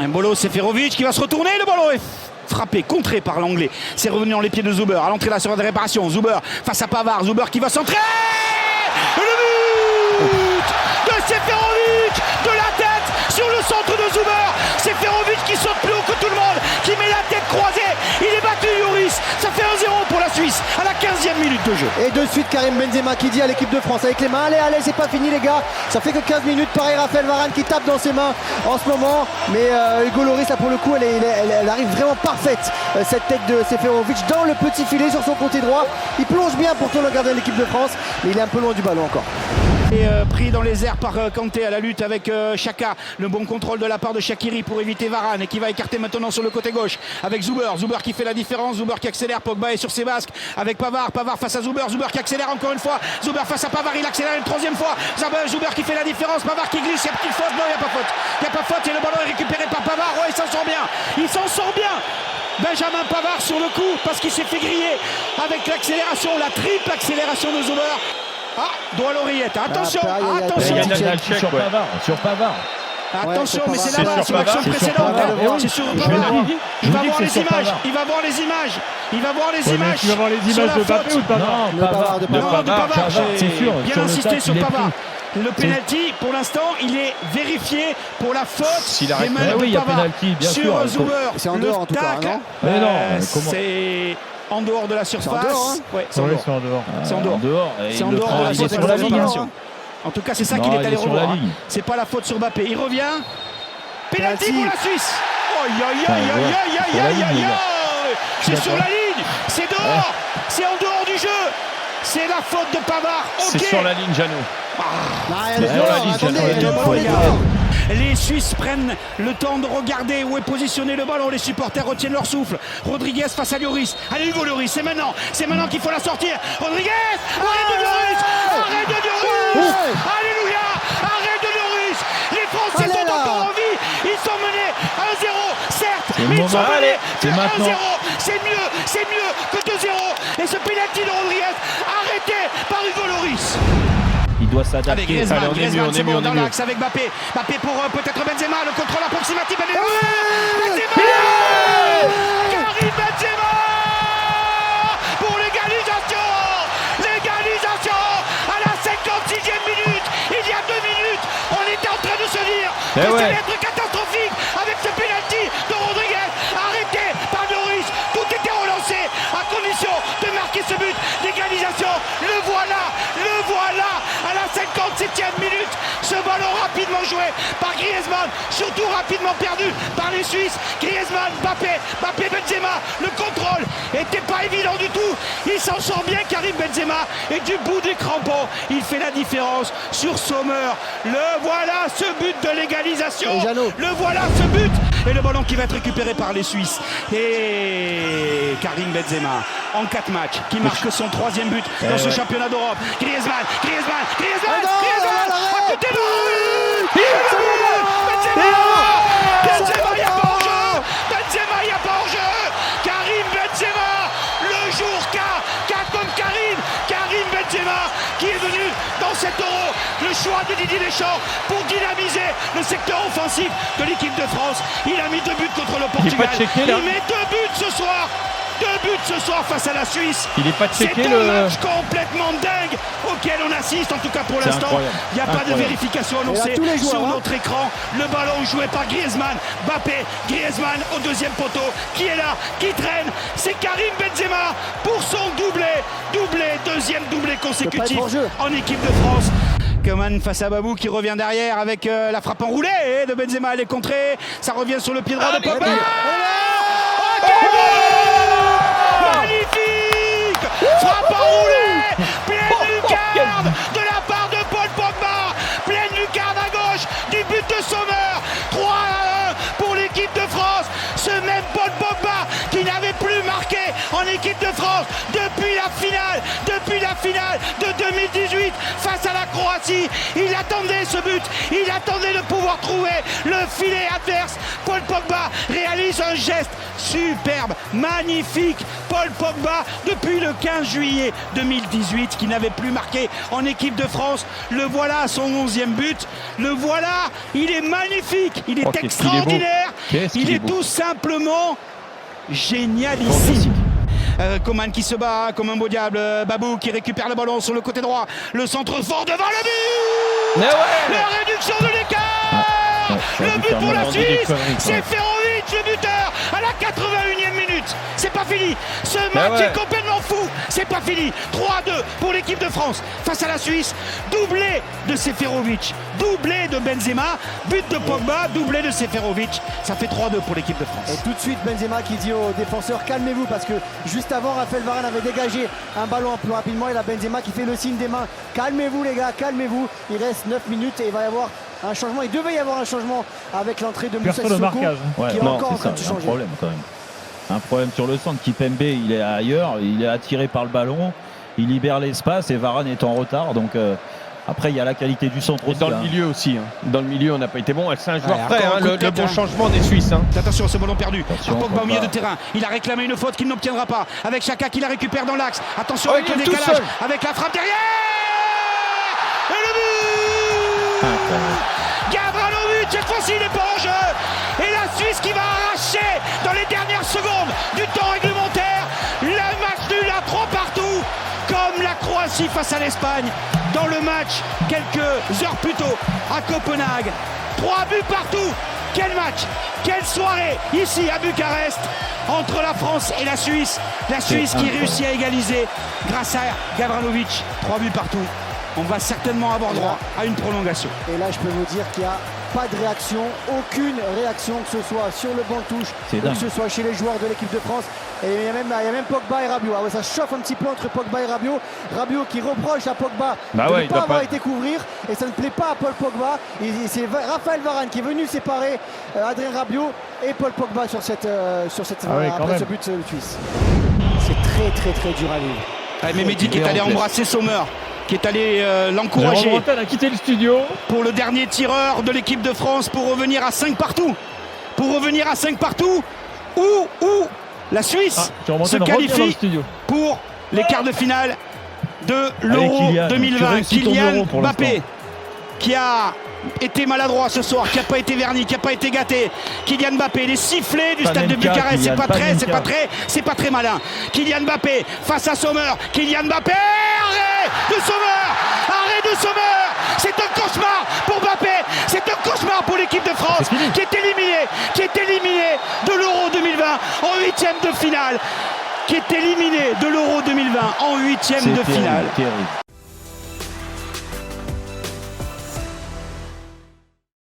Mbolo Seferovic qui va se retourner, le ballon est frappé, contré par l'anglais. C'est revenu dans les pieds de Zuber. À l'entrée, la sur de réparation. Zuber face à Pavard. Zuber qui va centrer. Le but de Seferovic de la tête sur le centre de Zuber. Seferovic qui saute plus haut que tout le monde, qui met la tête croisée. Il est battu, Lloris. Ça fait 1-0 pour la Suisse à la 15e minute de jeu. Et de suite, Karim Benzema qui dit à l'équipe de France avec les mains, allez, c'est pas fini les gars. Ça fait que 15 minutes. Pareil, Raphaël Varane qui tape dans ses mains en ce moment. Mais Hugo Lloris, là pour le coup, elle arrive vraiment parfaite. Cette tête de Seferovic dans le petit filet sur son côté droit. Il plonge bien pourtant le gardien de l'équipe de France, mais il est un peu loin du ballon encore. Et pris dans les airs par Kanté à la lutte avec Xhaka. Le bon contrôle de la part de Shaqiri pour éviter Varane et qui va écarter maintenant sur le côté gauche avec Zuber. Zuber qui fait la différence, Zuber qui accélère. Pogba est sur ses basques avec Pavard. Pavard face à Zuber. Zuber qui accélère encore une fois. Zuber face à Pavard, il accélère une troisième fois. Zuber qui fait la différence. Pavard qui glisse. Il y a petite faute. Non, il n'y a pas faute. Il n'y a pas faute et le ballon est récupéré par Pavard. Ouais, il s'en sort bien. Il s'en sort bien. Benjamin Pavard sur le coup parce qu'il s'est fait griller avec l'accélération, la triple accélération de Zuber. Ah, doigt à l'oreillette, attention, attention. Il y a un check sur Pavard. Attention, mais c'est là-bas, c'est l'action précédente. C'est sur Pavard. Il va voir les images. Il va voir les images. Il va voir les images. Il va voir les images de Mbappé ou de Pavard? Non, de Pavard. C'est sûr. Bien insisté sur Pavard. Le pénalty, pour l'instant, il est vérifié pour la faute des mains de Pavard sur Zuber. C'est en dehors en tout cas, non? Mais non, c'est en dehors de la surface. C'est en dehors, hein? Ouais, c'est en dehors. C'est en dehors. C'est en dehors de la surface. En tout cas, c'est ça qu'il est allé revoir. C'est pas la faute sur Mbappé. Il revient. Pénalty pour la Suisse. C'est sur la ligne. C'est dehors. C'est en dehors du jeu. C'est la faute de Pavard. C'est sur la ligne, Jeannot. Les Suisses prennent le temps de regarder où est positionné le ballon. Les supporters retiennent leur souffle. Rodriguez face à Lloris. Allez Hugo Lloris, c'est maintenant qu'il faut la sortir. Rodriguez, arrête de Lloris. Arrête de Lloris. Alléluia. Arrête de Lloris. Les Français sont encore en vie. Ils sont menés 1-0, certes, mais ils sont menés 1-0. C'est mieux que 2-0. Et ce pénalty de Rodriguez arrêté par Hugo Lloris. Il doit s'adapter. Avec Griezmann, c'est bon dans l'axe avec Mbappé. Mbappé pour peut-être Benzema, le contrôle approximatif. Benzema, Karim Benzema pour l'égalisation. L'égalisation à la 56e minute. Il y a 2 minutes, on était en train de se dire que ça allait être catastrophique avec ce pénalty de Rodriguez arrêté par Lloris. Tout était relancé à condition de marquer ce but d'égalisation. Le voilà à la 57e minute. Ce ballon rapidement joué par Griezmann, surtout rapidement perdu par les Suisses. Griezmann, Mbappé, Benzema. Le contrôle était pas évident du tout. Il s'en sort bien, Karim Benzema, et du bout des crampons, il fait la différence sur Sommer. Le voilà, ce but de l'égalisation. Le voilà, ce but. Et le ballon qui va être récupéré par les Suisses. Et Karim Benzema, en 4 matchs, qui marque son 3e but dans ce championnat d'Europe. Griezmann, à côté de lui. Benzema, il n'y a pas hors-jeu. Karim Benzema, le jour K comme Karim Benzema, qui est venu dans cet Euro, le choix de Didier Deschamps pour dynamiser le secteur offensif de l'équipe de France. Il a mis 2 buts contre le Portugal. Il met 2 buts ce soir. 2 buts ce soir face à la Suisse. Il n'est pas checké. C'est un match complètement dingue auquel on assiste, en tout cas pour l'instant. Il n'y a pas de vérification annoncée sur notre écran. Le ballon joué par Griezmann. Mbappé, Griezmann au 2e poteau. Qui est là, qui traîne? C'est Karim Benzema pour son doublé, 2e doublé consécutif en équipe de France. Coman face à Babou qui revient derrière avec la frappe enroulée de Benzema. Elle est contrée. Ça revient sur le pied droit de Pogba. Magnifique! Frappe enroulée! Pleine lucarne de la part de Paul Pogba! Pleine lucarne à gauche du but de Sommer! 3-1 pour l'équipe de France! Ce même Paul Pogba qui n'avait plus marqué en équipe de France depuis la finale de 2018 face à la Croatie. Il attendait ce but, il attendait de pouvoir trouver le filet adverse. Paul Pogba réalise réalise un geste superbe, magnifique. Paul Pogba, depuis le 15 juillet 2018, qui n'avait plus marqué en équipe de France. Le voilà à son 11e but. Le voilà, il est magnifique, il est extraordinaire. Il est tout simplement génialissime. Coman qui se bat comme un beau diable. Babou qui récupère le ballon sur le côté droit. Le centre fort devant le but. La réduction de l'écart. Le but pour la Suisse. C'est Seferovic le buteur à la 81e minute. C'est pas fini. Ce match est complètement fou. C'est pas fini. 3-2 pour l'équipe de France face à la Suisse. Doublé de Seferovic. Doublé de Benzema. But de Pogba. Doublé de Seferovic. Ça fait 3-2 pour l'équipe de France. Et tout de suite Benzema qui dit aux défenseurs calmez-vous, parce que juste avant Raphaël Varane avait dégagé un ballon plus rapidement, et là Benzema qui fait le signe des mains. Calmez-vous les gars, calmez-vous. Il reste 9 minutes et il va y avoir un changement. Il devait y avoir un changement avec l'entrée de Moussa Sissoko qui est encore en train de changer. Un problème quand même. Un problème sur le centre. Kipembe, il est ailleurs, il est attiré par le ballon, il libère l'espace et Varane est en retard. Donc après, il y a la qualité du centre aussi. Dans le milieu aussi. Dans le milieu, on n'a pas été bon. C'est un joueur prêt, le bon changement des Suisses. Attention, ce ballon perdu. Pogba au milieu de terrain. Il a réclamé une faute qu'il n'obtiendra pas. Avec Xhaka qui la récupère dans l'axe. Attention avec le décalage. Avec la frappe derrière. Et le but Gavranovic, cette fois-ci, il n'est pas en jeu. Et la Suisse qui va arracher dans les dernières secondes du temps réglementaire le match nul à 3 partout, comme la Croatie face à l'Espagne dans le match quelques heures plus tôt à Copenhague. 3 buts partout. Quel match, quelle soirée ici à Bucarest entre la France et la Suisse. La Suisse qui réussit à égaliser grâce à Gavranovic. 3 buts partout. On va certainement avoir droit à une prolongation. Et là, je peux vous dire qu'il n'y a pas de réaction, aucune réaction, que ce soit sur le banc de touche, ou que ce soit chez les joueurs de l'équipe de France. Et il y a même Pogba et Rabiot. Ah ouais, ça chauffe un petit peu entre Pogba et Rabiot. Rabiot qui reproche à Pogba de ne pas avoir été couvrir, et ça ne plaît pas à Paul Pogba. C'est Raphaël Varane qui est venu séparer Adrien Rabiot et Paul Pogba sur cette après ce but suisse. C'est très très dur à vivre. Mais Mehdi qui est allé embrasser Sommer, qui est allé l'encourager. A quitté le studio pour le dernier tireur de l'équipe de France, pour revenir à 5 partout. Pour revenir à 5 partout, où la Suisse se qualifie pour les quarts de finale de l'Euro 2020. Kylian Mbappé, qui a été maladroit ce soir, qui n'a pas été verni, qui n'a pas été gâté. Kylian Mbappé, les sifflets du stade de Bucarest, c'est pas très malin. Kylian Mbappé face à Sommer. Kylian Mbappé, arrêt de Sommer. C'est un cauchemar pour Mbappé, c'est un cauchemar pour l'équipe de France qui est éliminée de l'Euro 2020 en 8e de finale. Qui est éliminée de l'Euro 2020 en 8e de finale. Terrible.